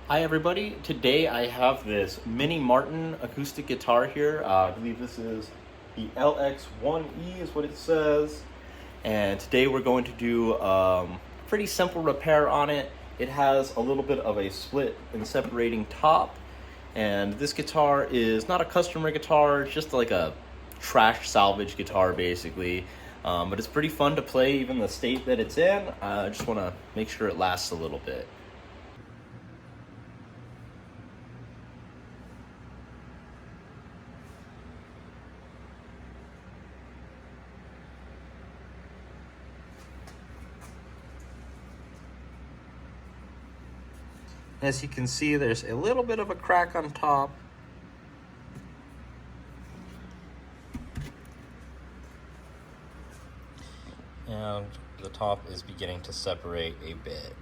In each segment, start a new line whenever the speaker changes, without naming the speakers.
Hi everybody, today I have this Mini Martin acoustic guitar here. I believe this is the LX1E is what it says. And today we're going to do a pretty simple repair on it. It has a little bit of a split and separating top. And this guitar is not a customer guitar, it's just like a trash salvage guitar basically. But it's pretty fun to play even the state that it's in. I just want to make sure it lasts a little bit. As you can see, there's a little bit of a crack on top. And the top is beginning to separate a bit.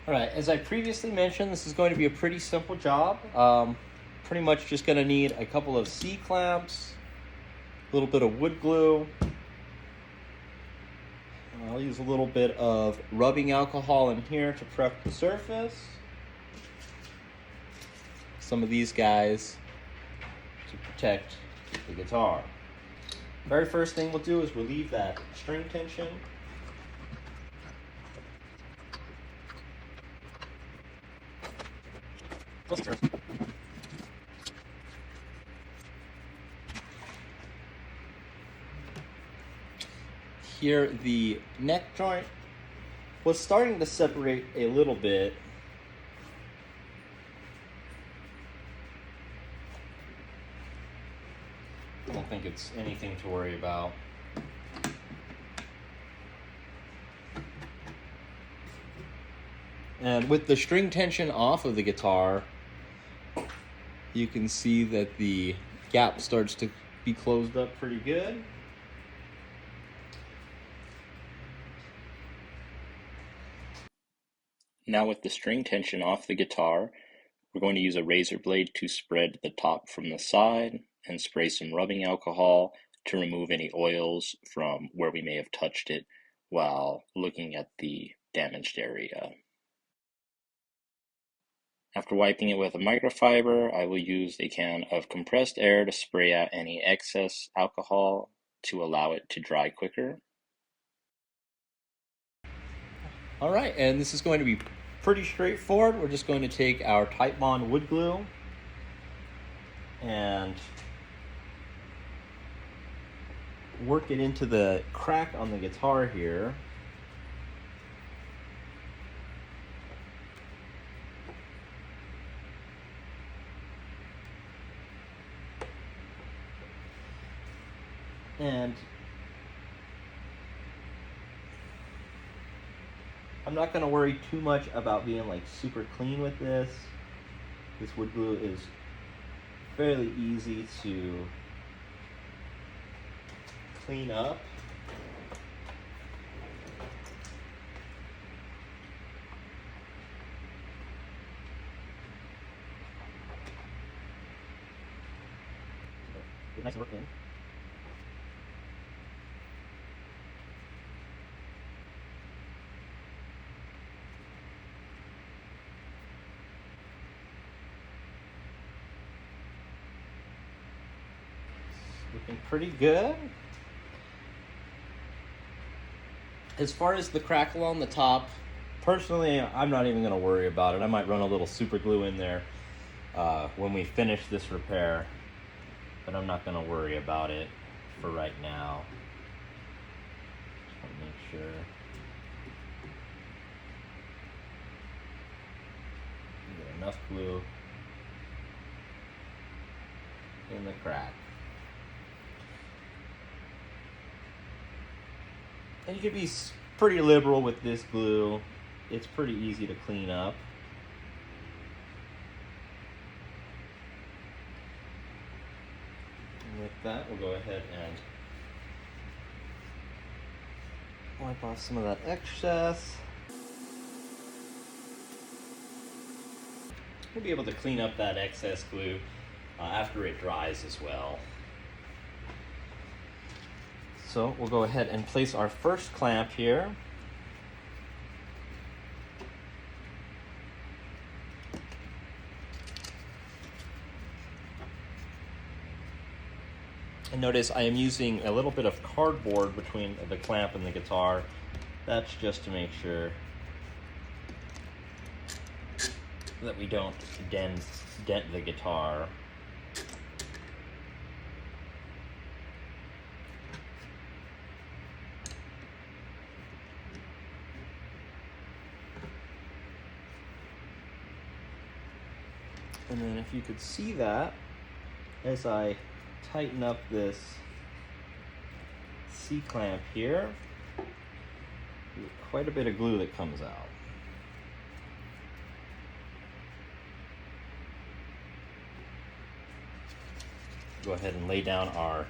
All right, as I previously mentioned, this is going to be a pretty simple job. Pretty much just gonna need a couple of C-clamps, a little bit of wood glue. I'll use a little bit of rubbing alcohol in here to prep the surface. Some of these guys to protect the guitar. Very first thing we'll do is relieve that string tension. Here, the neck joint was starting to separate a little bit. I don't think it's anything to worry about. And with the string tension off of the guitar, you can see that the gap starts to be closed up pretty good. Now with the string tension off the guitar, we're going to use a razor blade to spread the top from the side and spray some rubbing alcohol to remove any oils from where we may have touched it while looking at the damaged area. After wiping it with a microfiber, I will use a can of compressed air to spray out any excess alcohol to allow it to dry quicker. All right, and this is going to be pretty straightforward. We're just going to take our Type Bond wood glue and work it into the crack on the guitar here. And I'm not going to worry too much about being like super clean with this. This wood glue is fairly easy to clean up. Get nice and work in. Looking pretty good. As far as the crackle on the top, personally, I'm not even going to worry about it. I might run a little super glue in there when we finish this repair, but I'm not going to worry about it for right now. Just want to make sure. Get enough glue in the crack. And you can be pretty liberal with this glue. It's pretty easy to clean up. And with that, we'll go ahead and wipe off some of that excess. We'll be able to clean up that excess glue after it dries as well. So we'll go ahead and place our first clamp here. And notice I am using a little bit of cardboard between the clamp and the guitar. That's just to make sure that we don't dent the guitar. And then if you could see that, as I tighten up this C-clamp here, quite a bit of glue that comes out. Go ahead and lay down our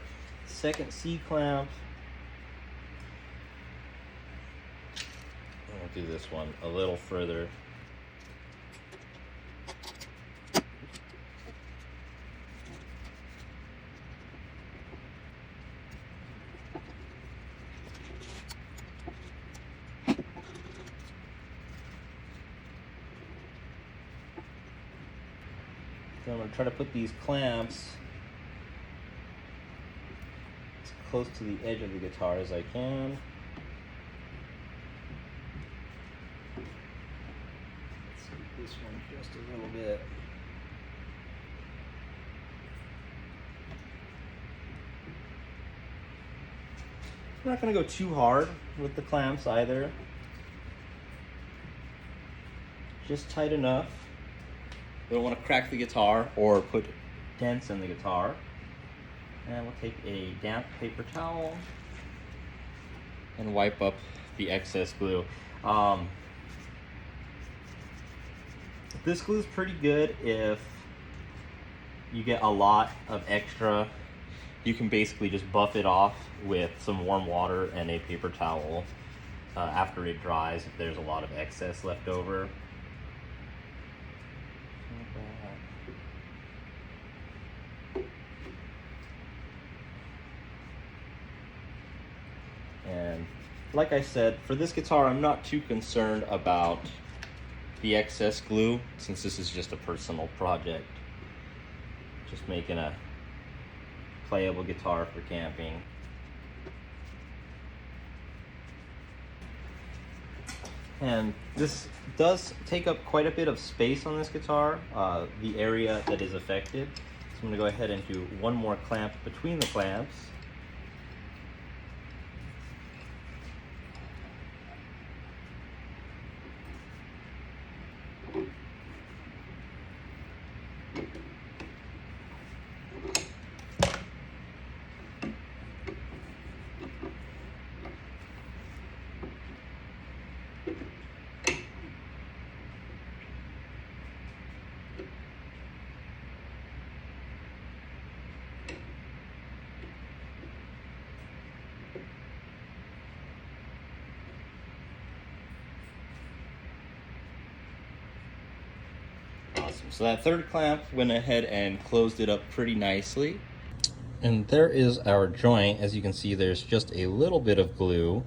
second C-clamp. We'll do this one a little further. So I'm going to try to put these clamps as close to the edge of the guitar as I can. Let's scoot this one just a little bit. I'm not going to go too hard with the clamps either. Just tight enough. We don't want to crack the guitar or put dents in the guitar. And we'll take a damp paper towel and wipe up the excess glue. This glue is pretty good if you get a lot of extra. You can basically just buff it off with some warm water and a paper towel after it dries if there's a lot of excess left over. And like I said, for this guitar, I'm not too concerned about the excess glue since this is just a personal project. Just making a playable guitar for camping. And this does take up quite a bit of space on this guitar, the area that is affected. So I'm going to go ahead and do one more clamp between the clamps. Awesome. So that third clamp went ahead and closed it up pretty nicely. And there is our joint. As you can see, there's just a little bit of glue.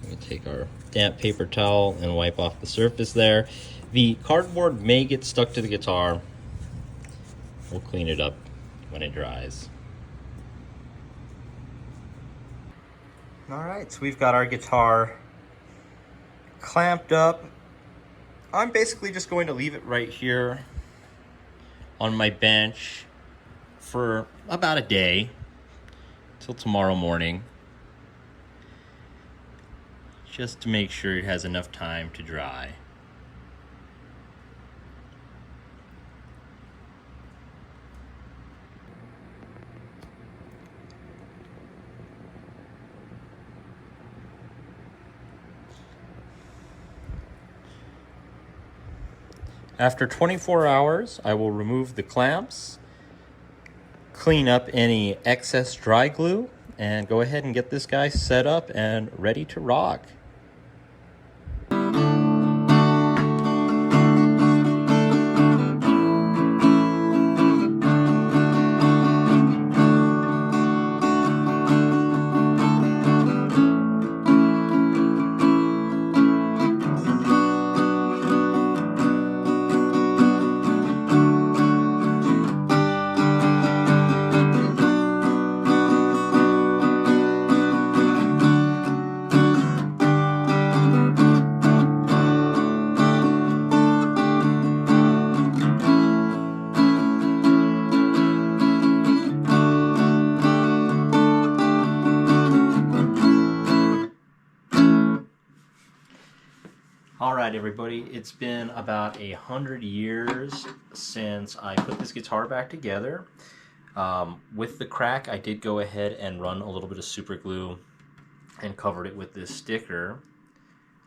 Let me take our damp paper towel and wipe off the surface there. The cardboard may get stuck to the guitar. We'll clean it up when it dries. All right, so we've got our guitar clamped up. I'm basically just going to leave it right here on my bench for about a day till tomorrow morning, just to make sure it has enough time to dry. After 24 hours, I will remove the clamps, clean up any excess dry glue, and go ahead and get this guy set up and ready to rock. Alright everybody, it's been about 100 years since I put this guitar back together. With the crack, I did go ahead and run a little bit of super glue and covered it with this sticker.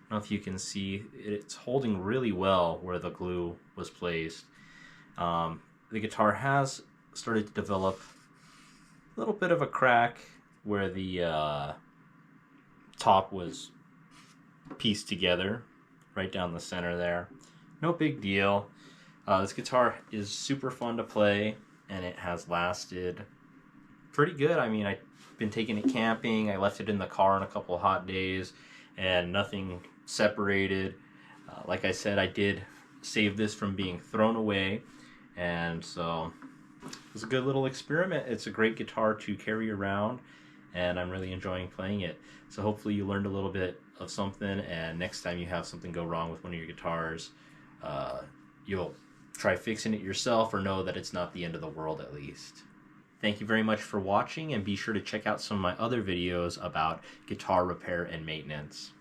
I don't know if you can see, it's holding really well where the glue was placed. The guitar has started to develop a little bit of a crack where the top was pieced together right down the center there. No big deal. This guitar is super fun to play, and it has lasted pretty good. I mean, I've been taking it camping. I left it in the car on a couple of hot days, and nothing separated. Like I said, I did save this from being thrown away, and so it was a good little experiment. It's a great guitar to carry around, and I'm really enjoying playing it. So hopefully you learned a little bit of something, and next time you have something go wrong with one of your guitars, you'll try fixing it yourself, or know that it's not the end of the world at least. Thank you very much for watching, and be sure to check out some of my other videos about guitar repair and maintenance.